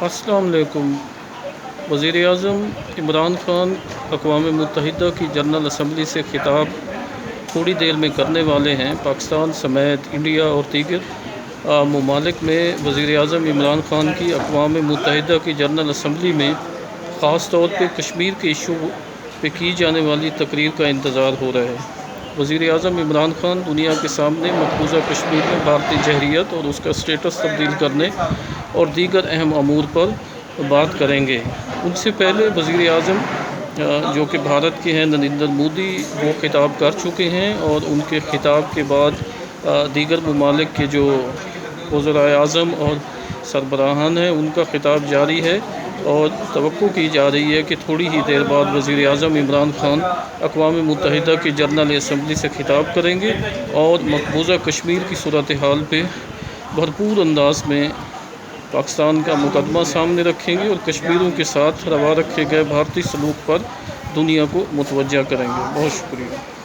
السلام علیکم۔ وزیر اعظم عمران خان اقوام متحدہ کی جنرل اسمبلی سے خطاب تھوڑی دیر میں کرنے والے ہیں۔ پاکستان سمیت انڈیا اور دیگر ممالک میں وزیر اعظم عمران خان کی اقوام متحدہ کی جنرل اسمبلی میں خاص طور پہ کشمیر کے ایشو پہ کی جانے والی تقریر کا انتظار ہو رہا ہے۔ وزیر اعظم عمران خان دنیا کے سامنے مقبوضہ کشمیر میں بھارتی جہریت اور اس کا اسٹیٹس تبدیل کرنے اور دیگر اہم امور پر بات کریں گے۔ ان سے پہلے وزیر اعظم جو کہ بھارت کے ہیں نریندر مودی، وہ خطاب کر چکے ہیں اور ان کے خطاب کے بعد دیگر ممالک کے جو وزرائے اعظم اور سربراہان ہیں ان کا خطاب جاری ہے، اور توقع کی جا رہی ہے کہ تھوڑی ہی دیر بعد وزیر اعظم عمران خان اقوام متحدہ کی جنرل اسمبلی سے خطاب کریں گے اور مقبوضہ کشمیر کی صورتحال پہ بھرپور انداز میں پاکستان کا مقدمہ سامنے رکھیں گے اور کشمیریوں کے ساتھ روا رکھے گئے بھارتی سلوک پر دنیا کو متوجہ کریں گے۔ بہت شکریہ۔